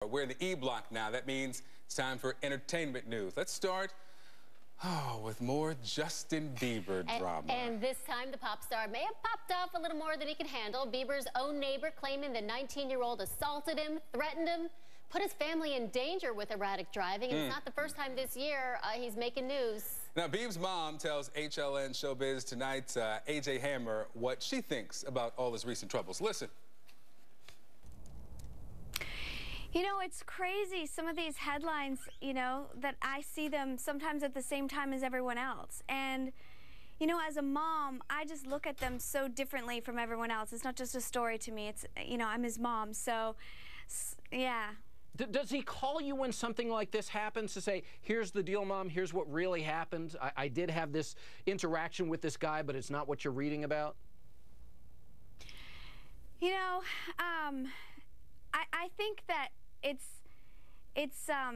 We're in the E block now. That means it's time for entertainment news. Let's start with more Justin Bieber drama. And this time, the pop star may have popped off a little more than he could handle. Bieber's own neighbor claiming the 19-year-old assaulted him, threatened him, put his family in danger with erratic driving. It's not the first time this year he's making news. Now, Bieb's mom tells HLN Showbiz Tonight's AJ Hammer what she thinks about all his recent troubles. Listen. You know, it's crazy, some of these headlines, you know, that I see them sometimes at the same time as everyone else. And, you know, as a mom, I just look at them so differently from everyone else. It's not just a story to me. It's, you know, I'm his mom. So, yeah. Does he call you when something like this happens to say, here's the deal, Mom, here's what really happened. I did have this interaction with this guy, but it's not what you're reading about? You know, I think that it's I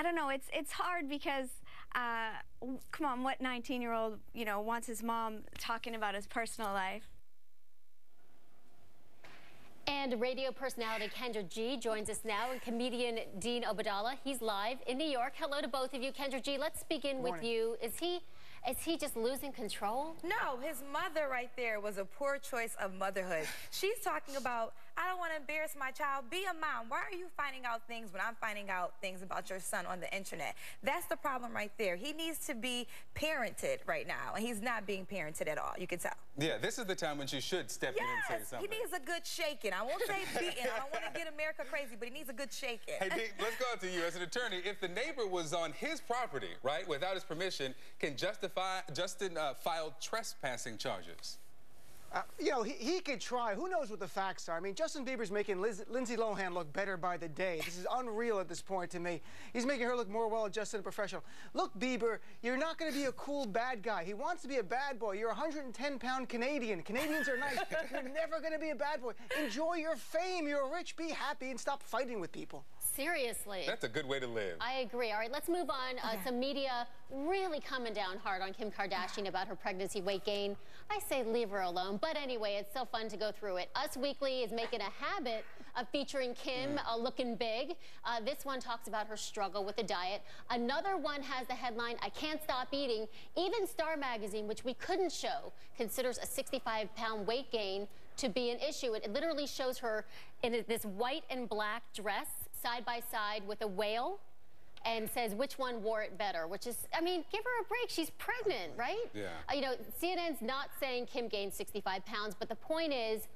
don't know, it's hard because come on, what 19-year-old, you know, wants his mom talking about his personal life? And radio personality Kendra G joins us now, and comedian Dean Obadala. He's live in New York. Hello to both of you. Kendra G, let's begin with you. Is he just losing control? No, his mother right there was a poor choice of motherhood. She's talking about, I don't want to embarrass my child. Be a mom. Why are you finding out things when I'm finding out things about your son on the internet? That's the problem right there. He needs to be parented right now, and he's not being parented at all. You can tell. Yeah, this is the time when she should step in and say something. He needs a good shaking. I won't say beating. I don't want to get America crazy, but he needs a good shaking. Hey, Dean, let's go out to you as an attorney. If the neighbor was on his property, right, without his permission, can Justin file trespassing charges? You know, he could try. Who knows what the facts are? I mean, Justin Bieber's making Lindsay Lohan look better by the day. This is unreal at this point to me. He's making her look more well-adjusted and professional. Look, Bieber, you're not going to be a cool bad guy. He wants to be a bad boy. You're a 110-pound Canadian. Canadians are nice. You're never going to be a bad boy. Enjoy your fame. You're rich. Be happy and stop fighting with people. Seriously. That's a good way to live. I agree. All right, let's move on. Some media really coming down hard on Kim Kardashian about her pregnancy weight gain. I say leave her alone. But anyway, it's so fun to go through it. Us Weekly is making a habit of featuring Kim looking big. This one talks about her struggle with the diet. Another one has the headline, I can't stop eating. Even Star Magazine, which we couldn't show, considers a 65-pound weight gain to be an issue. It literally shows her in this white and black dress side by side with a whale and says which one wore it better, which is, I mean, give her a break. She's pregnant, right? Yeah. You know, CNN's not saying Kim gained 65 pounds, but the point is,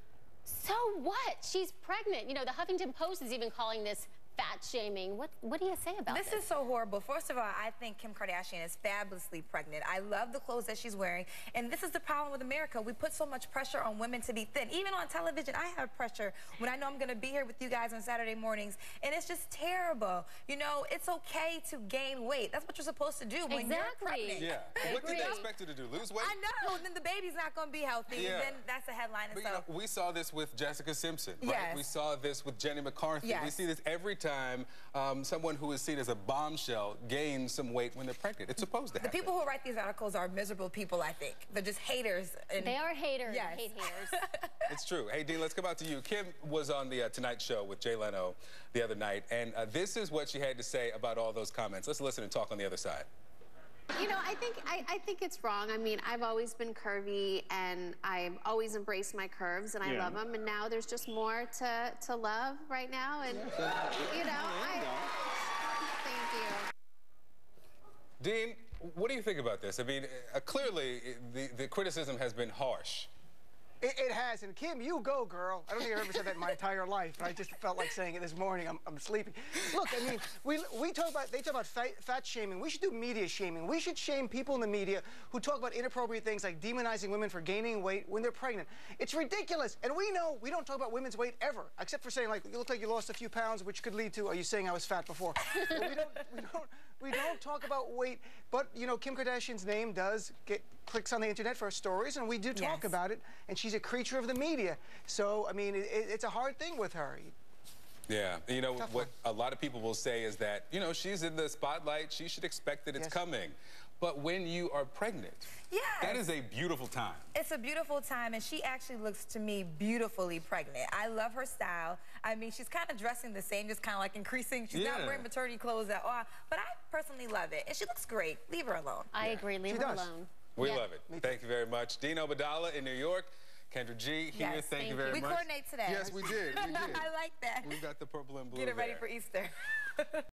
so what? She's pregnant. You know, the Huffington Post is even calling this fat shaming. What do you say about this? This is so horrible. First of all, I think Kim Kardashian is fabulously pregnant. I love the clothes that she's wearing. And this is the problem with America. We put so much pressure on women to be thin. Even on television, I have pressure when I know I'm going to be here with you guys on Saturday mornings. And it's just terrible. You know, it's okay to gain weight. That's what you're supposed to do when you're pregnant. Yeah. What did they expect her to do? Lose weight? I know. Then the baby's not going to be healthy. Yeah. Then that's a headline. But, you know, we saw this with Jessica Simpson, right? Yes. We saw this with Jenny McCarthy. Yes. We see this every time someone who is seen as a bombshell gains some weight when they're pregnant. It's supposed to happen. The people who write these articles are miserable people, I think. They're just haters. They are haters. Yes. Hate haters. It's true. Hey, Dean, let's come out to you. Kim was on the Tonight Show with Jay Leno the other night, and this is what she had to say about all those comments. Let's listen and talk on the other side. You know, I think it's wrong. I mean, I've always been curvy, and I've always embraced my curves, and I love them. And now there's just more to love right now, and you know, thank you. Dean, what do you think about this? I mean, clearly the criticism has been harsh. It has, and Kim, you go, girl. I don't think I've ever said that in my entire life, but I just felt like saying it this morning. I'm sleepy. Look, I mean, they talk about fat shaming. We should do media shaming. We should shame people in the media who talk about inappropriate things like demonizing women for gaining weight when they're pregnant. It's ridiculous, and we know we don't talk about women's weight ever, except for saying, like, you look like you lost a few pounds, which could lead to, are you saying I was fat before? we don't talk about weight, but, you know, Kim Kardashian's name does get clicks on the internet for her stories, and we do talk about it, and she's a creature of the media. So, I mean, it's a hard thing with her. Yeah, you know, what a lot of people will say is that, you know, she's in the spotlight, she should expect that it's coming. but when you are pregnant. Yes. That is a beautiful time. It's a beautiful time, and she actually looks to me beautifully pregnant. I love her style. I mean, she's kind of dressing the same, just kind of like increasing. She's not wearing maternity clothes at all, but I personally love it, and she looks great. Leave her alone. I agree. Leave her alone. We love it. Thank you very much. Dino Badala in New York. Kendra G here. Yes, thank you very much. We coordinate today. Yes, we did. We did. I like that. We've got the purple and blue Get it ready there. for Easter.